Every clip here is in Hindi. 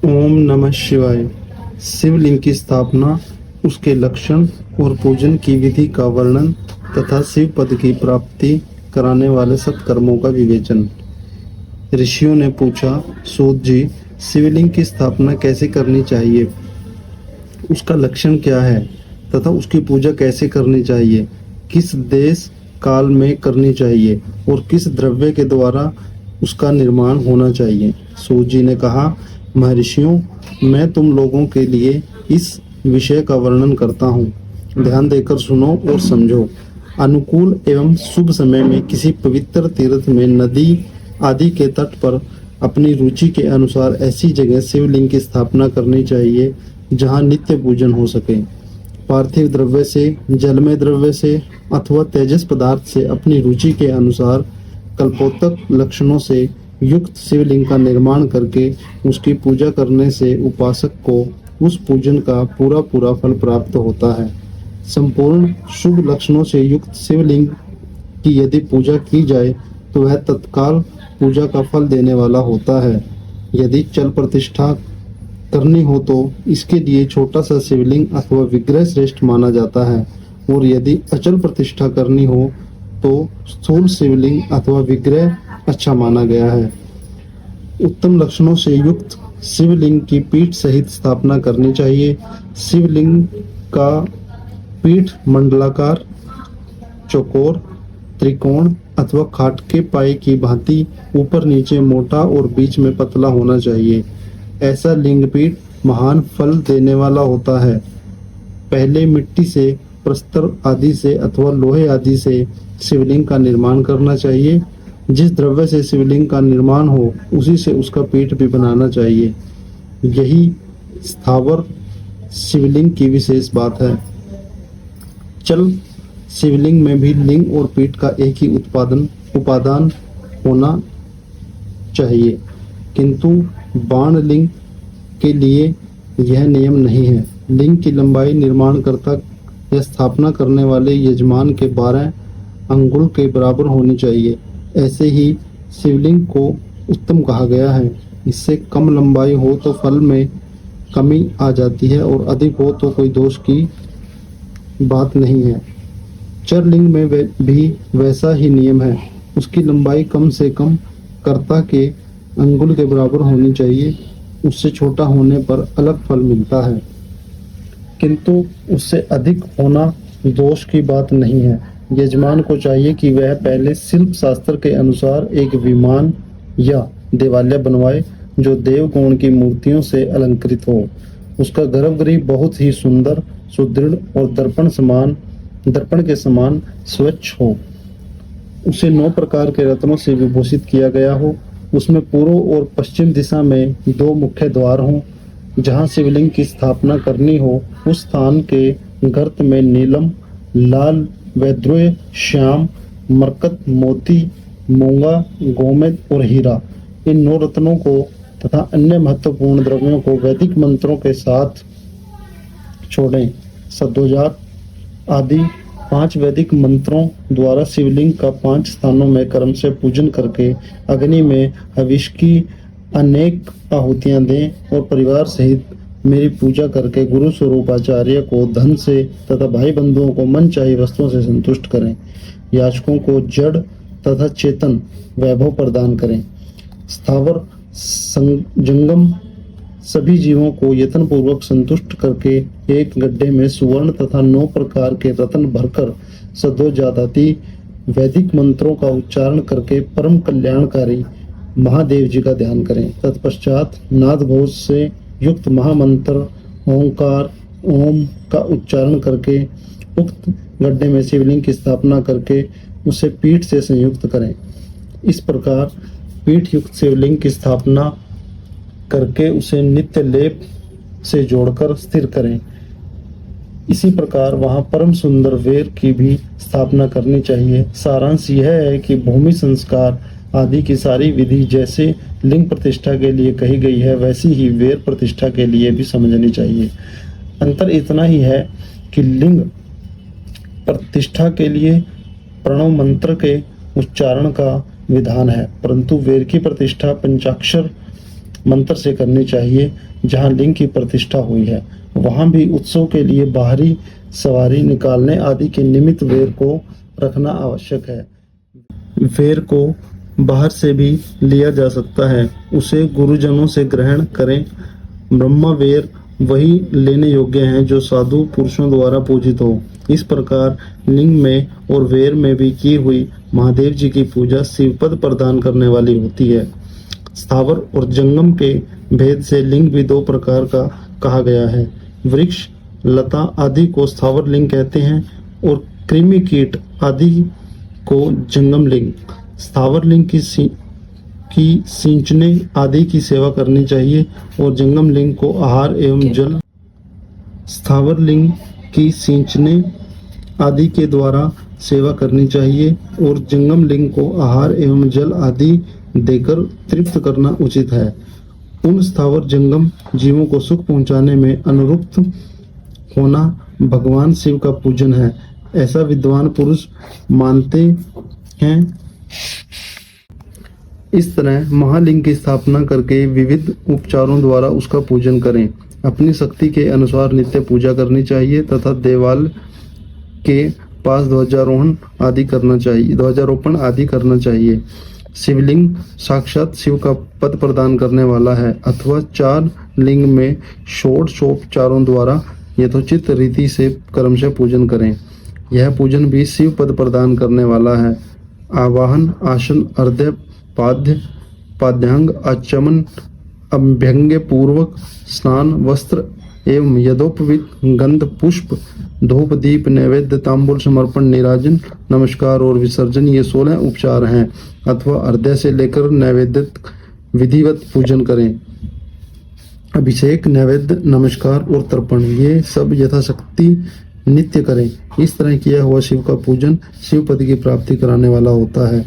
ओम नमः शिवाय। शिवलिंग की स्थापना, उसके लक्षण और पूजन की विधि का वर्णन तथा शिव पद की प्राप्ति कराने वाले सत्कर्मों का विवेचन। ऋषियों ने पूछा, सूत जी, शिवलिंग की स्थापना कैसे करनी चाहिए, उसका लक्षण क्या है तथा उसकी पूजा कैसे करनी चाहिए, किस देश काल में करनी चाहिए और किस द्रव्य के द्वारा उसका निर्माण होना चाहिए। सूत जी ने कहा, महर्षियों, मैं तुम लोगों के लिए इस विषय का वर्णन करता हूँ। ध्यान देकर सुनो और समझो। अनुकूल एवं शुभ समय में किसी पवित्र तीर्थ में, नदी आदि के तट पर अपनी रुचि के अनुसार ऐसी जगह शिवलिंग की स्थापना करनी चाहिए जहाँ नित्य पूजन हो सके। पार्थिव द्रव्य से, जलमय द्रव्य से अथवा तेजस पदार्थ से अपनी रुचि के अनुसार कल्पोतक लक्षणों से युक्त शिवलिंग का निर्माण करके उसकी पूजा करने से उपासक को उस पूजन का पूरा पूरा फल प्राप्त होता है। संपूर्ण शुभ लक्षणों से युक्त शिवलिंग की यदि पूजा की जाए तो वह तत्काल पूजा का फल देने वाला होता है। यदि चल प्रतिष्ठा करनी हो तो इसके लिए छोटा सा शिवलिंग अथवा विग्रह श्रेष्ठ माना जाता है, और यदि अचल प्रतिष्ठा करनी हो तो स्थूल शिवलिंग अथवा विग्रह अच्छा माना गया है। उत्तम लक्षणों से युक्त शिवलिंग की पीठ सहित स्थापना करनी चाहिए। शिवलिंग का पीठ मंडलाकार, चौकोर, त्रिकोण अथवा खाटके पाए की भांति ऊपर नीचे मोटा और बीच में पतला होना चाहिए। ऐसा लिंगपीठ महान फल देने वाला होता है। पहले मिट्टी से, प्रस्तर आदि से अथवा लोहे आदि से शिवलिंग का निर्माण करना चाहिए। जिस द्रव्य से शिवलिंग का निर्माण हो उसी से उसका पीठ भी बनाना चाहिए। यही स्थावर शिवलिंग की विशेष बात है। चल शिवलिंग में भी लिंग और पीठ का एक ही उपादान होना चाहिए, किंतु बाण लिंग के लिए यह नियम नहीं है। लिंग की लंबाई निर्माणकर्ता या स्थापना करने वाले यजमान के 12 अंगुल के बराबर होनी चाहिए। ऐसे ही शिवलिंग को उत्तम कहा गया है। इससे कम लंबाई हो तो फल में कमी आ जाती है और अधिक हो तो कोई दोष की बात नहीं है। चरलिंग में भी वैसा ही नियम है। उसकी लंबाई कम से कम कर्ता के अंगुल के बराबर होनी चाहिए। उससे छोटा होने पर अलग फल मिलता है, किंतु उससे अधिक होना दोष की बात नहीं है। यजमान को चाहिए कि वह पहले शिल्प शास्त्र के अनुसार एक विमान या देवालय बनवाए जो देवगुण की मूर्तियों से अलंकृत हो। उसका गर्भगृह बहुत ही सुंदर, सुदृढ़ और दर्पण के समान स्वच्छ हो। उसे 9 प्रकार के रत्नों से विभूषित किया गया हो। उसमें पूर्व और पश्चिम दिशा में 2 मुख्य द्वार हों। जहाँ शिवलिंग की स्थापना करनी हो उस स्थान के गर्त में नीलम, लाल, वैद्रुय, श्याम, मरकत, मोती, मूंगा, गोमेद और हीरा, इन 9 रत्नों को तथा अन्य महत्वपूर्ण द्रव्यों को वैदिक मंत्रों के साथ छोड़ें। सद्योजात आदि 5 वैदिक मंत्रों द्वारा शिवलिंग का 5 स्थानों में क्रम से पूजन करके अग्नि में हविष की अनेक आहुतियां दें और परिवार सहित मेरी पूजा करके गुरु स्वरूप आचार्य को धन से तथा भाई बंधुओं को मन चाही वस्तुओं से संतुष्ट करें। याचकों को जड़ तथा चेतन वैभव प्रदान करें। स्थावर जंगम सभी जीवों को यत्न पूर्वक संतुष्ट करके एक गड्ढे में सुवर्ण तथा 9 प्रकार के रत्न भरकर सद्योजातादि वैदिक मंत्रों का उच्चारण करके परम कल्याणकारी महादेव जी का ध्यान करें। तत्पश्चात नाद घोष से युक्त महामंत्र ओंकार ओम का उच्चारण करके उक्त गड्ढे में शिवलिंग की स्थापना करके उसे पीठ से संयुक्त करें। इस प्रकार पीठ युक्त शिवलिंग की स्थापना करके उसे नित्य लेप से जोड़कर स्थिर करें। इसी प्रकार वहां परम सुंदर वेर की भी स्थापना करनी चाहिए। सारांश यह है कि भूमि संस्कार आदि की सारी विधि जैसे लिंग प्रतिष्ठा के लिए कही गई है वैसी ही वेर प्रतिष्ठा के लिए भी समझनी चाहिए। अंतर इतना ही है कि लिंग प्रतिष्ठा के लिए प्रणव मंत्र के उच्चारण का विधान है, परंतु वेर की प्रतिष्ठा पंचाक्षर मंत्र से करनी चाहिए। जहाँ लिंग की प्रतिष्ठा हुई है वहाँ भी उत्सव के लिए बाहरी सवारी निकालने आदि के निमित्त वेर को रखना आवश्यक है। वेर को बाहर से भी लिया जा सकता है, उसे गुरुजनों से ग्रहण करें। ब्रह्मा वेर वही लेने योग्य हैं जो साधु पुरुषों द्वारा पूजित हो। इस प्रकार लिंग में और वेर में भी की हुई महादेव जी की पूजा शिवपद प्रदान करने वाली होती है। स्थावर और जंगम के भेद से लिंग भी दो प्रकार का कहा गया है। वृक्ष लता आदि को स्थावर लिंग कहते हैं और कृमि कीट आदि को जंगम लिंग। स्थावर लिंग की सिंचने आदि की सेवा करनी चाहिए और जंगम लिंग को आहार एवं जल। स्थावर लिंग की सिंचने आदि के द्वारा सेवा करनी चाहिए और जंगम लिंग को आहार एवं जल आदि देकर तृप्त करना उचित है। उन स्थावर जंगम जीवों को सुख पहुंचाने में अनुरुक्त होना भगवान शिव का पूजन है, ऐसा विद्वान पुरुष मानते हैं। इस तरह महालिंग की स्थापना करके विविध उपचारों द्वारा उसका पूजन करें। अपनी शक्ति के अनुसार नित्य पूजा करनी चाहिए तथा देवालय के पास ध्वजारोहण आदि करना चाहिए। शिवलिंग साक्षात शिव का पद प्रदान करने वाला है अथवा चार लिंग में षोडशोपचारों द्वारा यथोचित रीति से क्रमशः पूजन करें। यह पूजन भी शिव पद प्रदान करने वाला है। आवाहन, आसन, अर्घ्य, पाद्यांग, आचमन, अभ्यंग पूर्वक स्नान, वस्त्र एवं यथोपवीत गंध पुष्प, धूप दीप नैवेद्य, तांबूल समर्पण, निराजन, नमस्कार और विसर्जन, ये 16 उपचार हैं। अथवा अर्घ्य से लेकर नैवेद्य विधिवत पूजन करें। अभिषेक, नैवेद्य, नमस्कार और तर्पण, ये सब यथाशक्ति नित्य करें। इस तरह किया हुआ शिव का पूजन शिव पद की प्राप्ति कराने वाला होता है।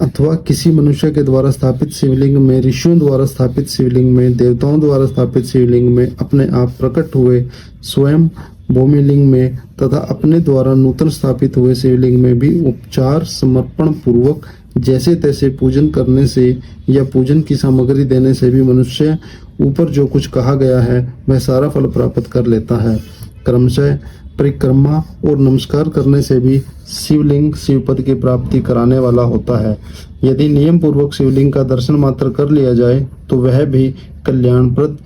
अथवा किसी मनुष्य के द्वारा स्थापित शिवलिंग में, ऋषियों द्वारा स्थापित शिवलिंग में, देवताओं द्वारा स्थापित शिवलिंग में, अपने आप प्रकट हुए स्वयं भूमिलिंग में तथा अपने द्वारा नूतन स्थापित हुए शिवलिंग में भी उपचार समर्पण पूर्वक जैसे तैसे पूजन करने से या पूजन की सामग्री देने से भी मनुष्य ऊपर जो कुछ कहा गया है वह सारा फल प्राप्त कर लेता है। क्रमशः परिक्रमा और नमस्कार करने से भी शिवलिंग शिवपद की प्राप्ति कराने वाला होता है। यदि नियम पूर्वक शिवलिंग का दर्शन मात्र कर लिया जाए तो वह भी कल्याणप्रद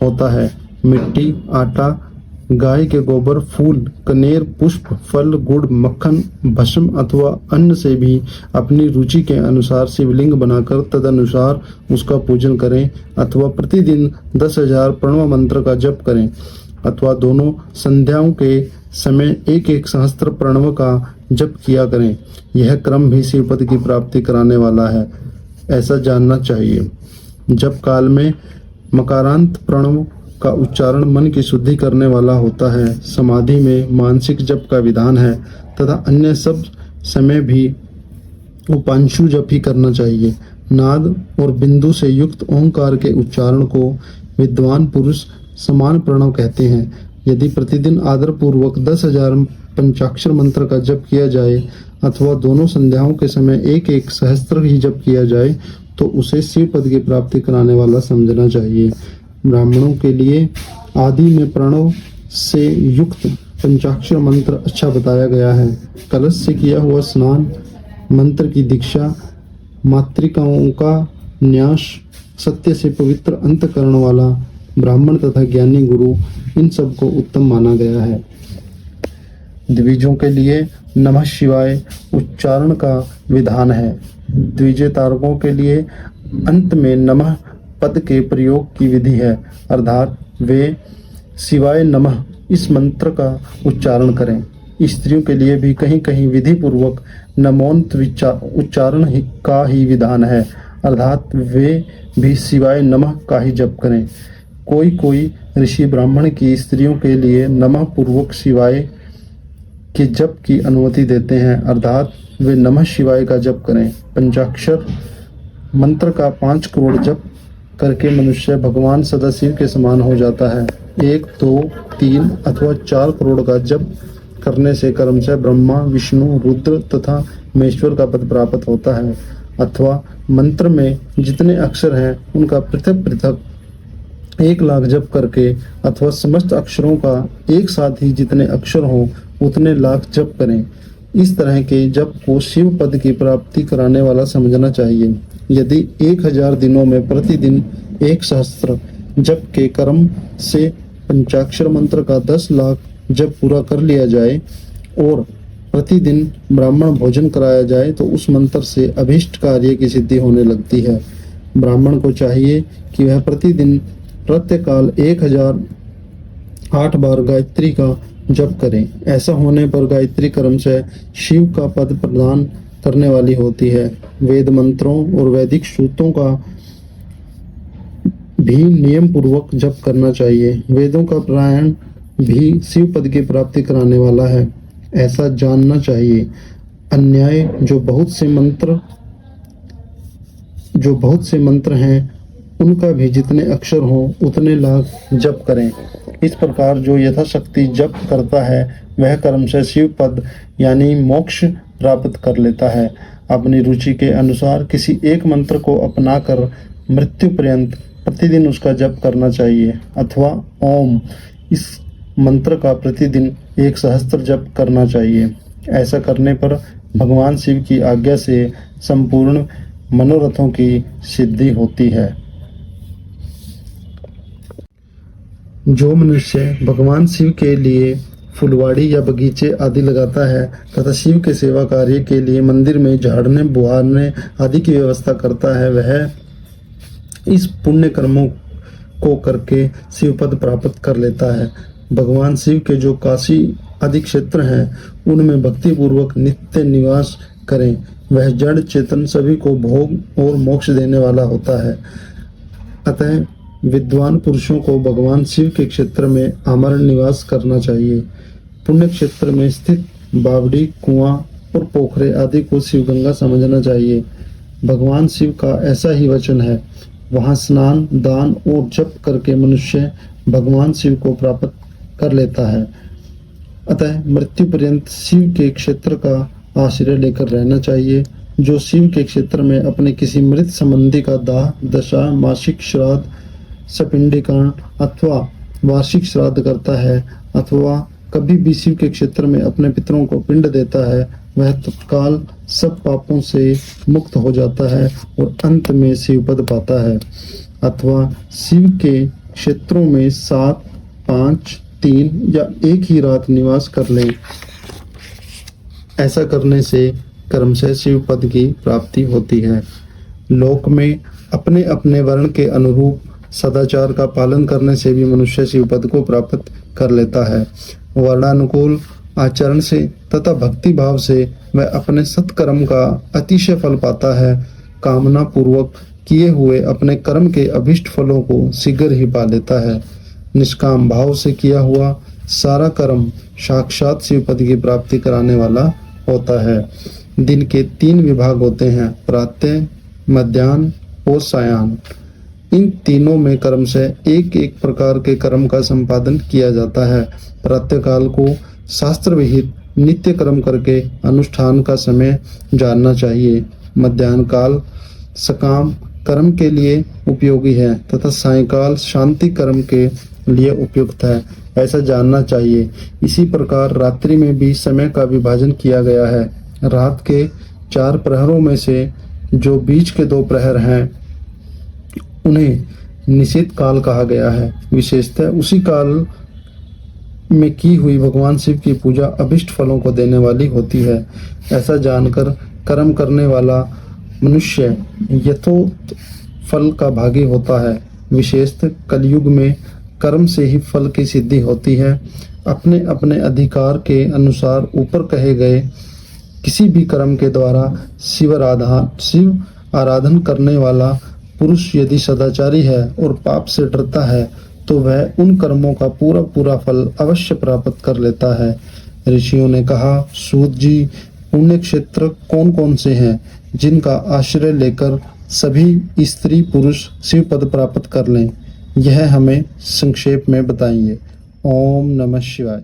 होता है। मिट्टी, आटा, गाय के गोबर, फूल, कनेर, पुष्प, फल, गुड़, मक्खन, भस्म अथवा अन्न से भी अपनी रुचि के अनुसार शिवलिंग बनाकर तदनुसार उसका पूजन करें। अथवा प्रतिदिन 10,000 प्रणव मंत्र का जप करें अथवा दोनों संध्याओं के समय एक एक सहस्त्र प्रणव का जप किया करें। यह क्रम भी शिवपद की प्राप्ति कराने वाला है, ऐसा जानना चाहिए। जप काल में मकारांत प्रणव का उच्चारण मन की शुद्धि करने वाला होता है। समाधि में मानसिक जप का विधान है तथा अन्य सब समय भी उपांशु जप ही करना चाहिए। नाद और बिंदु से युक्त ओंकार के उच्चारण को विद्वान पुरुष समान प्रणव कहते हैं। यदि प्रतिदिन आदर पूर्वक 10,000 पंचाक्षर मंत्र का जप किया जाए अथवा दोनों संध्याओं के समय एक एक सहस्त्र ही जप किया जाए तो उसे शिव पद की प्राप्ति कराने वाला समझना चाहिए। ब्राह्मणों के लिए आदि में प्रणव से युक्त पंचाक्षर मंत्र अच्छा बताया गया है। कलश से किया हुआ स्नान, मंत्र की दीक्षा, मातृकाओं का न्यास, सत्य से पवित्र अंतकरण वाला ब्राह्मण तथा ज्ञानी गुरु, इन सब को उत्तम माना गया है। द्विजों के लिए नमः शिवाय उच्चारण का विधान है। द्विज तारकों के लिए अंत में नमः पद के प्रयोग की विधि है, अर्थात वे शिवाय नमः इस मंत्र का उच्चारण करें। स्त्रियों के लिए भी कहीं कहीं विधि पूर्वक नमोन्त उच्चारण का ही विधान है, अर्थात वे भी शिवाय नमः का ही जप करें। कोई ऋषि ब्राह्मण की स्त्रियों के लिए नमः पूर्वक शिवाय के जप की अनुमति देते हैं, अर्थात वे नमः शिवाय का जप करें। पंचाक्षर मंत्र का 5 करोड़ जप करके मनुष्य भगवान सदाशिव के समान हो जाता है। 1, 2, 3 अथवा 4 करोड़ का जप करने से क्रमशः ब्रह्मा, विष्णु, रुद्र तथा महेश्वर का पद प्राप्त होता है। अथवा मंत्र में जितने अक्षर हैं उनका पृथक पृथक 1,00,000 जप करके अथवा समस्त अक्षरों का एक साथ ही जितने अक्षर हों उतने लाख जप करें। इस तरह के जप को शिव पद की प्राप्ति कराने वाला समझना चाहिए। यदि 1000 दिनों में प्रतिदिन 1 सहस्त्र जप के क्रम से पंचाक्षर मंत्र का 10 लाख जप पूरा कर लिया जाए और प्रतिदिन ब्राह्मण भोजन कराया जाए तो उस मंत्र से अभीष्ट कार्य की सिद्धि होने लगती है। ब्राह्मण को चाहिए कि वह प्रतिदिन प्रत्यकाल 1008 बार गायत्री का जप करें। ऐसा होने पर गायत्री क्रम से शिव का पद प्रदान करने वाली होती है। वेद मंत्रों और वैदिक सूक्तों का भी नियम पूर्वक जप करना चाहिए। वेदों का पारायण भी शिव पद की प्राप्ति कराने वाला है, ऐसा जानना चाहिए। अन्याय जो बहुत से मंत्र हैं उनका भी जितने अक्षर हों उतने लाख जप करें। इस प्रकार जो यथाशक्ति जप करता है वह कर्म से शिव पद यानी मोक्ष प्राप्त कर लेता है। अपनी रुचि के अनुसार किसी एक मंत्र को अपनाकर मृत्यु पर्यंत प्रतिदिन उसका जप करना चाहिए अथवा ओम इस मंत्र का प्रतिदिन 1 सहस्त्र जप करना चाहिए। ऐसा करने पर भगवान शिव की आज्ञा से संपूर्ण मनोरथों की सिद्धि होती है। जो मनुष्य भगवान शिव के लिए फुलवाड़ी या बगीचे आदि लगाता है तथा शिव के सेवा कार्य के लिए मंदिर में झाड़ने बुहारने आदि की व्यवस्था करता है, वह इस पुण्य कर्मों को करके शिव पद प्राप्त कर लेता है। भगवान शिव के जो काशी आदि क्षेत्र हैं उनमें भक्ति पूर्वक नित्य निवास करें। वह जड़ चेतन सभी को भोग और मोक्ष देने वाला होता है। अतः विद्वान पुरुषों को भगवान शिव के क्षेत्र में आमरण निवास करना चाहिए। पुण्य क्षेत्र में स्थित बावड़ी, कुआं और पोखरे आदि को शिवगंगा समझना चाहिए। भगवान शिव का ऐसा ही वचन है, वहां स्नान, दान और जप करके मनुष्य भगवान शिव को प्राप्त कर लेता है। अतः मृत्यु पर्यंत शिव के क्षेत्र का आश्रय लेकर रहना चाहिए। जो शिव के क्षेत्र में अपने किसी मृत संबंधी का दाह, दशा, मासिक श्राद्ध, सपिंडीकरण अथवा वार्षिक श्राद्ध करता है अथवा कभी भी शिव के क्षेत्र में अपने पितरों को पिंड देता है, वह तत्काल सब पापों से मुक्त हो जाता है और अंत में शिव पद पाता है। अथवा शिव के क्षेत्रों में 7, 5, 3 या एक ही रात निवास कर ले। ऐसा करने से कर्म से शिव पद की प्राप्ति होती है। लोक में अपने अपने वर्ण के अनुरूप सदाचार का पालन करने से भी मनुष्य शिव पद को प्राप्त कर लेता है। वर्णानुकूल आचरण से तथा भक्ति भाव से वह अपने सत्कर्म का अतिशय फल पाता है। कामना पूर्वक किए हुए अपने कर्म के अभिष्ट फलों को शीघ्र ही पा लेता है। निष्काम भाव से किया हुआ सारा कर्म साक्षात शिव पद की प्राप्ति कराने वाला होता है। दिन के 3 विभाग होते हैं, प्रातः, मध्याह्न और सायं। इन तीनों में कर्म से एक एक प्रकार के कर्म का संपादन किया जाता है। प्रातः काल को शास्त्र विहित नित्य कर्म करके अनुष्ठान का समय जानना चाहिए। मध्याह्न काल सकाम कर्म के लिए उपयोगी है तथा सायंकाल शांति कर्म के लिए उपयुक्त है, ऐसा जानना चाहिए। इसी प्रकार रात्रि में भी समय का विभाजन किया गया है। रात के 4 प्रहरों में से जो बीच के 2 प्रहर हैं उन्हें निषेध काल कहा गया है। विशेषतः उसी काल में की हुई भगवान शिव की पूजा अभिष्ट फलों को देने वाली होती है। ऐसा जानकर कर्म करने वाला मनुष्य यथोक्त फल का भागी होता है। विशेषतः कलयुग में कर्म से ही फल की सिद्धि होती है। अपने अपने अधिकार के अनुसार ऊपर कहे गए किसी भी कर्म के द्वारा शिव आराधन करने वाला पुरुष यदि सदाचारी है और पाप से डरता है तो वह उन कर्मों का पूरा पूरा फल अवश्य प्राप्त कर लेता है। ऋषियों ने कहा, सूत जी, पुण्य क्षेत्र कौन कौन से हैं जिनका आश्रय लेकर सभी स्त्री पुरुष शिव पद प्राप्त कर लें? यह हमें संक्षेप में बताइए। ओम नमः शिवाय।